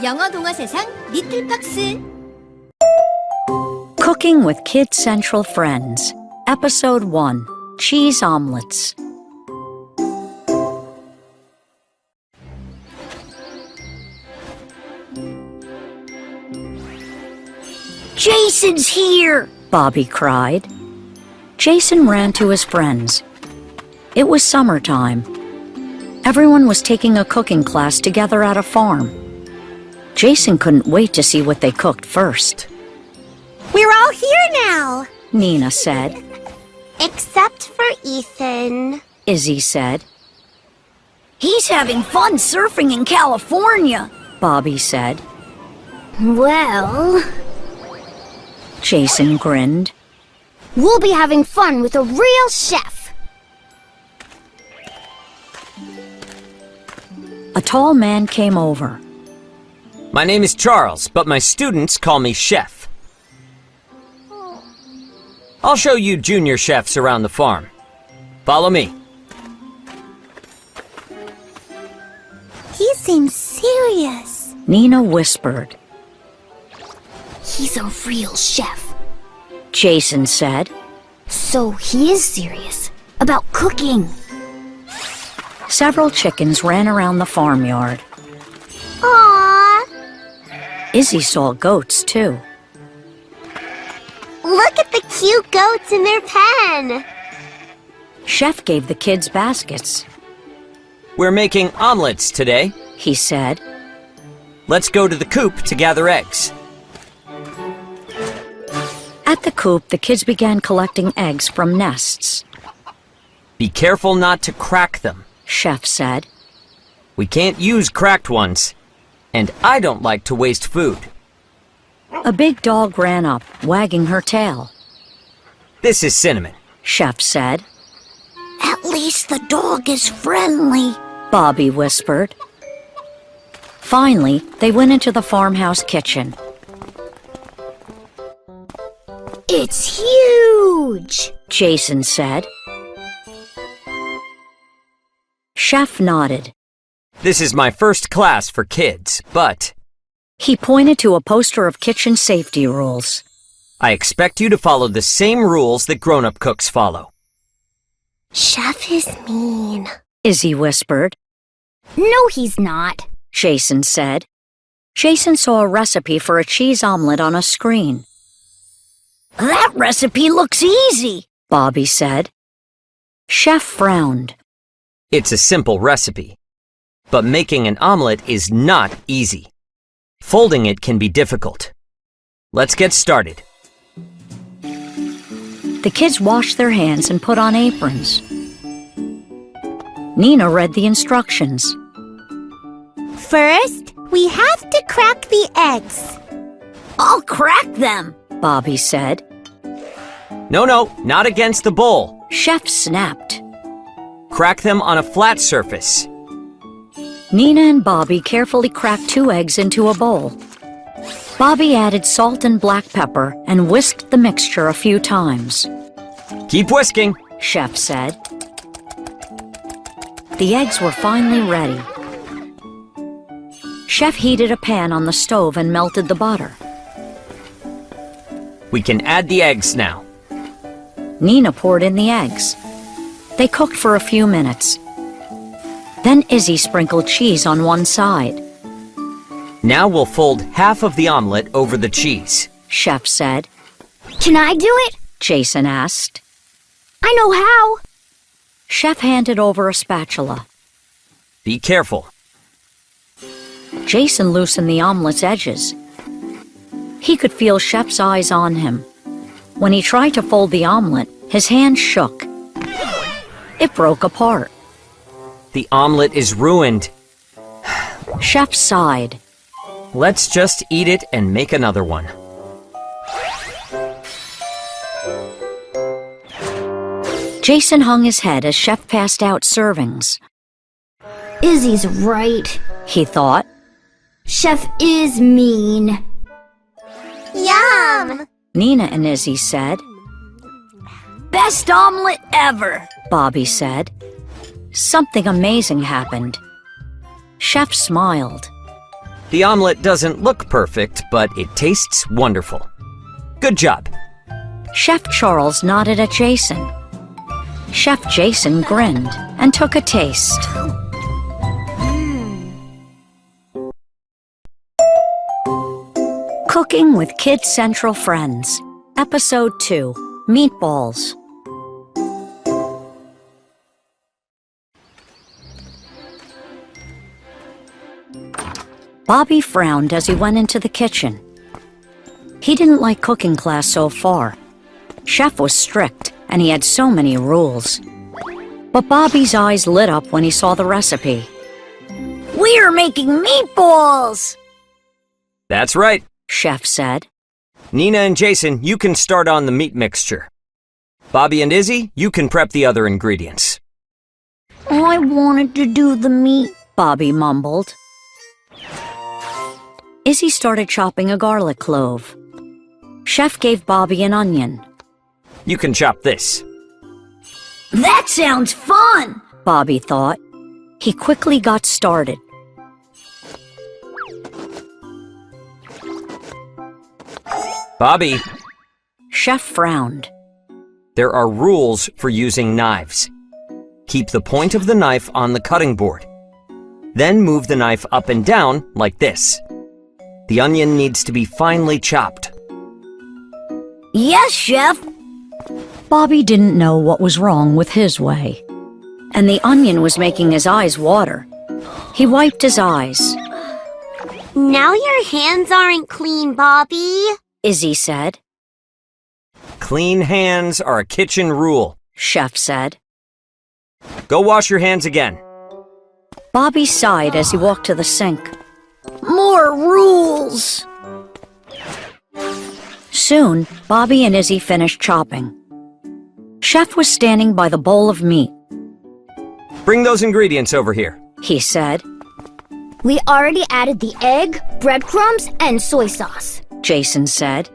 영어 동화 세상 리틀팍스. Cooking with Kid Central Friends, Episode 1, Cheese Omelets. Jason's here! Bobby cried. Jason ran to his friends. It was summertime. Everyone was taking a cooking class together at a farm. Jason couldn't wait to see what they cooked first. We're all here now! Nina said. Except for Ethan. Izzy said. He's having fun surfing in California. Bobby said. Well... Jason grinned. We'll be having fun with a real chef. A tall man came over. My name is Charles, but my students call me Chef. I'll show you junior chefs around the farm. Follow me. He seems serious. Nina whispered. He's a real chef. Jason said. So he is serious about cooking. Several chickens ran around the farmyard. Aww. Izzy saw goats, too. Look at the cute goats in their pen. Chef gave the kids baskets. We're making omelets today. He said. Let's go to the coop to gather eggs. At the coop, the kids began collecting eggs from nests. Be careful not to crack them. Chef said. We can't use cracked ones. And I don't like to waste food. A big dog ran up, wagging her tail. This is Cinnamon. Chef said. At least the dog is friendly. Bobby whispered. Finally, they went into the farmhouse kitchen. It's huge, Jason said. Chef nodded. This is my first class for kids, but He pointed to a poster of kitchen safety rules. I expect you to follow the same rules that grown-up cooks follow. Chef is mean. Izzy whispered. No, he's not. Jason said. Jason saw a recipe for a cheese omelet on a screen. That recipe looks easy, Bobby said. Chef frowned. It's a simple recipe. But making an omelet is not easy. Folding it can be difficult. Let's get started. The kids washed their hands and put on aprons. Nina read the instructions. First, we have to crack the eggs. I'll crack them, Bobby said. No, not against the bowl. Chef snapped. Crack them on a flat surface. Nina and Bobby carefully cracked 2 eggs into a bowl. Bobby added salt and black pepper and whisked the mixture a few times. Keep whisking. Chef said. The eggs were finally ready. Chef heated a pan on the stove and melted the butter. We can add the eggs now. Nina poured in the eggs. They cooked for a few minutes. Then Izzy sprinkled cheese on one side. Now we'll fold half of the omelet over the cheese. Chef said. Can I do it? Jason asked. I know how. Chef handed over a spatula. Be careful. Jason loosened the omelet's edges. He could feel Chef's eyes on him. When he tried to fold the omelet, his hand shook. It broke apart. The omelet is ruined. Chef sighed. Let's just eat it and make another one. Jason hung his head as Chef passed out servings. Izzy's right. He thought. Chef is mean. Yum! Nina and Izzy said. Best omelet ever, Bobby said. Something amazing happened. Chef smiled. The omelet doesn't look perfect, but it tastes wonderful. Good job. Chef Charles nodded at Jason. Chef Jason grinned and took a taste. Cooking with Kids Central Friends, Episode 2, Meatballs. Bobby frowned as he went into the kitchen. He didn't like cooking class so far. Chef was strict, and he had so many rules. But Bobby's eyes lit up when he saw the recipe. We're making meatballs! That's right. Chef said. Nina and Jason, you can start on the meat mixture. Bobby and Izzy, you can prep the other ingredients. I wanted to do the meat, Bobby mumbled. Izzy started chopping a garlic clove. Chef gave Bobby an onion. You can chop this. That sounds fun! Bobby thought. He quickly got started. Bobby, Chef frowned. there are rules for using knives. Keep the point of the knife on the cutting board. Then move the knife up and down like this. The onion needs to be finely chopped. Yes, Chef! Bobby didn't know what was wrong with his way. And the onion was making his eyes water. He wiped his eyes. Now your hands aren't clean, Bobby. Izzy said. Clean hands are a kitchen rule. Chef said. Go wash your hands again. Bobby sighed as he walked to the sink. More rules! Soon, Bobby and Izzy finished chopping. Chef was standing by the bowl of meat. Bring those ingredients over here. He said. We already added the egg, breadcrumbs, and soy sauce. Jason said.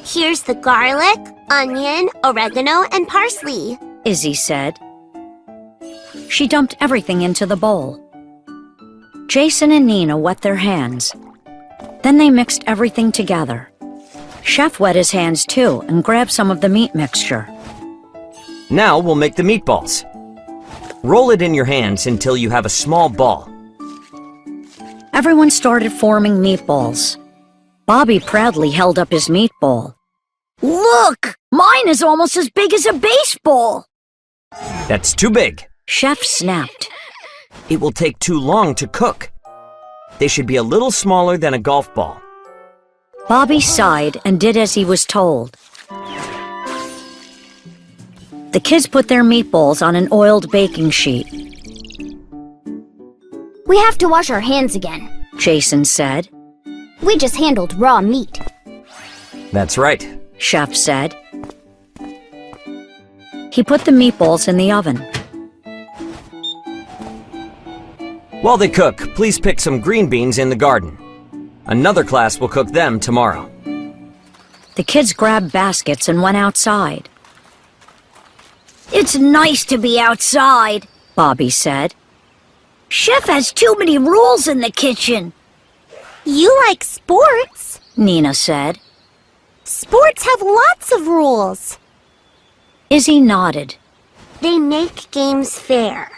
Here's the garlic, onion, oregano, and parsley. Izzy said. She dumped everything into the bowl. Jason and Nina wet their hands. Then they mixed everything together. Chef wet his hands too and grabbed some of the meat mixture. Now we'll make the meatballs. Roll it in your hands until you have a small ball. Everyone started forming meatballs. Bobby proudly held up his meatball. Look! Mine is almost as big as a baseball! That's too big. Chef snapped. It will take too long to cook. They should be a little smaller than a golf ball. Bobby sighed and did as he was told. The kids put their meatballs on an oiled baking sheet. We have to wash our hands again. Jason said. We just handled raw meat. That's right. Chef said. He put the meatballs in the oven. While they cook, please pick some green beans in the garden. Another class will cook them tomorrow. The kids grabbed baskets and went outside. It's nice to be outside, Bobby said. Chef has too many rules in the kitchen. You like sports? Nina said. Sports have lots of rules. Izzy nodded. They make games fair.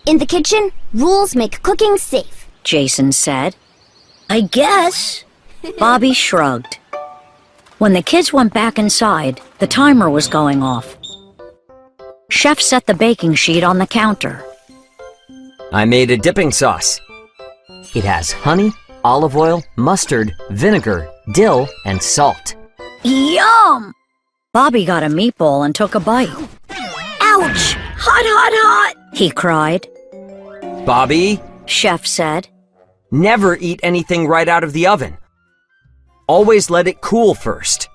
In the kitchen, rules make cooking safe. Jason said. I guess. Bobby shrugged. When the kids went back inside, the timer was going off. Chef set the baking sheet on the counter. I made a dipping sauce. It has honey, olive oil, mustard, vinegar, dill, and salt. Yum! Bobby got a meatball and took a bite. Ouch! Hot, hot, hot! He cried. Bobby, Chef said. never eat anything right out of the oven. Always let it cool first.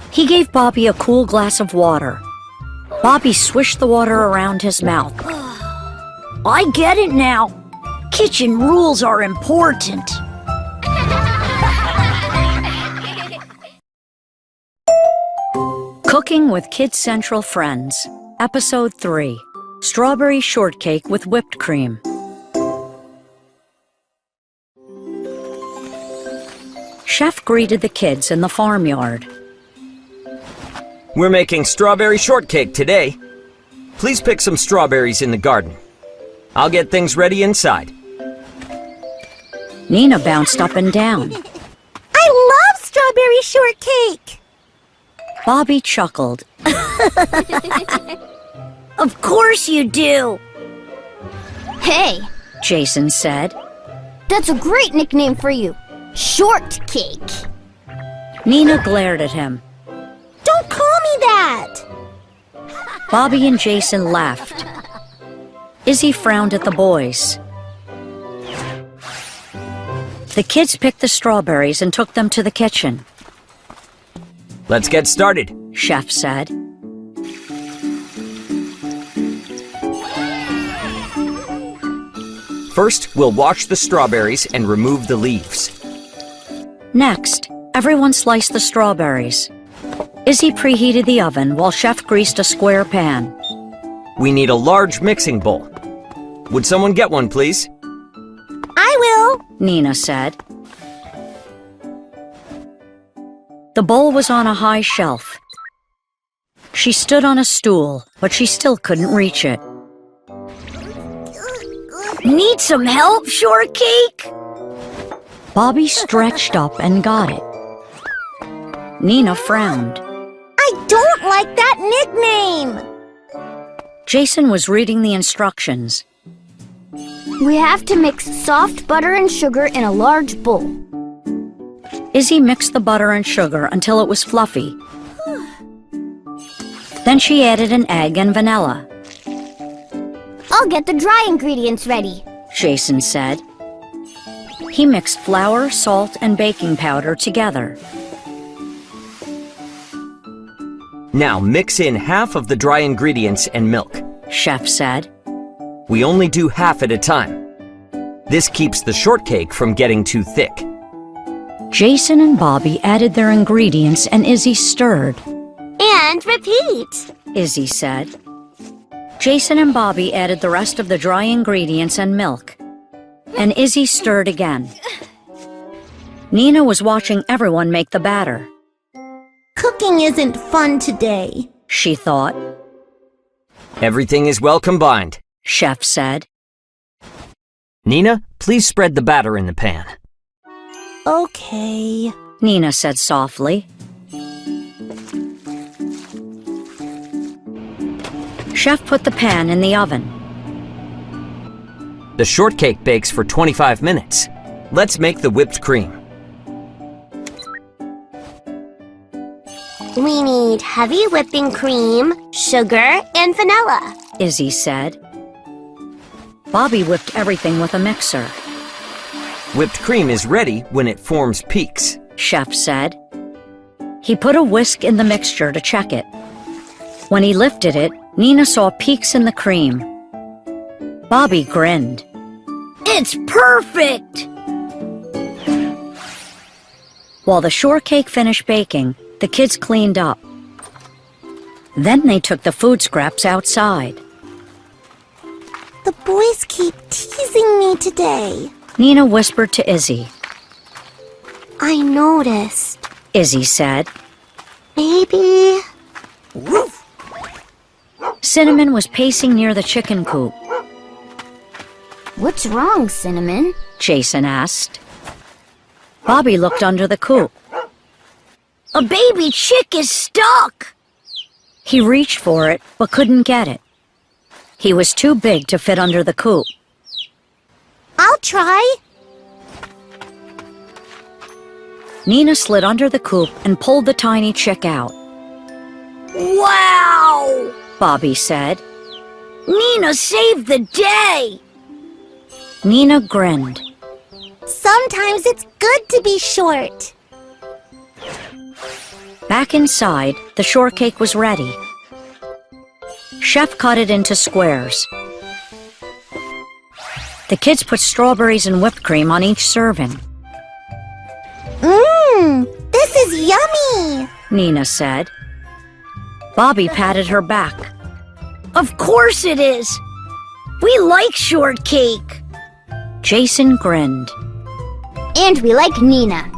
He gave Bobby a cool glass of water. Bobby swished the water around his mouth. I get it now. Kitchen rules are important. Cooking with Kids Central Friends, Episode 3, Strawberry Shortcake with Whipped Cream. Chef greeted the kids in the farmyard. We're making strawberry shortcake today. Please pick some strawberries in the garden. I'll get things ready inside. Nina bounced up and down. I love strawberry shortcake! Bobby chuckled. Of course you do! Hey, Jason said. that's a great nickname for you. Shortcake. Nina glared at him. Don't call me that! Bobby and Jason laughed. Izzy frowned at the boys. The kids picked the strawberries and took them to the kitchen. Let's get started. Chef said. First, we'll wash the strawberries and remove the leaves. Next, everyone sliced the strawberries. Izzy preheated the oven while Chef greased a square pan. We need a large mixing bowl. Would someone get one, please? I will! Nina said. The bowl was on a high shelf. She stood on a stool, but she still couldn't reach it. Need some help, Shortcake? Bobby stretched up and got it. Nina frowned. I don't like that nickname! Jason was reading the instructions. We have to mix soft butter and sugar in a large bowl. Izzy mixed the butter and sugar until it was fluffy. Then she added an egg and vanilla. I'll get the dry ingredients ready. Jason said. He mixed flour, salt, and baking powder together. Now mix in half of the dry ingredients and milk. Chef said. We only do half at a time. This keeps the shortcake from getting too thick. Jason and Bobby added their ingredients and Izzy stirred. And repeat! Izzy said. Jason and Bobby added the rest of the dry ingredients and milk. And Izzy stirred again. Nina was watching everyone make the batter. Cooking isn't fun today. She thought. Everything is well combined. Chef said. Nina, please spread the batter in the pan. Okay. Nina said softly. Chef put the pan in the oven. The shortcake bakes for 25 minutes. Let's make the whipped cream. We need heavy whipping cream, sugar, and vanilla. Izzy said. Bobby whipped everything with a mixer. Whipped cream is ready when it forms peaks. Chef said. He put a whisk in the mixture to check it. When he lifted it, Nina saw peaks in the cream. Bobby grinned. It's perfect! While the shortcake finished baking, the kids cleaned up. Then they took the food scraps outside. The boys keep teasing me today. Nina whispered to Izzy. I noticed. Izzy said. Maybe... Cinnamon was pacing near the chicken coop. What's wrong, Cinnamon? Jason asked. Bobby looked under the coop. A baby chick is stuck! He reached for it, but couldn't get it. He was too big to fit under the coop. I'll try. Nina slid under the coop and pulled the tiny chick out. Wow! Bobby said. Nina saved the day! Nina grinned. Sometimes it's good to be short. Back inside, the shortcake was ready. Chef cut it into squares. The kids put strawberries and whipped cream on each serving. This is yummy! Nina said. Bobby patted her back. Of course it is! We like shortcake! Jason grinned. And we like Nina.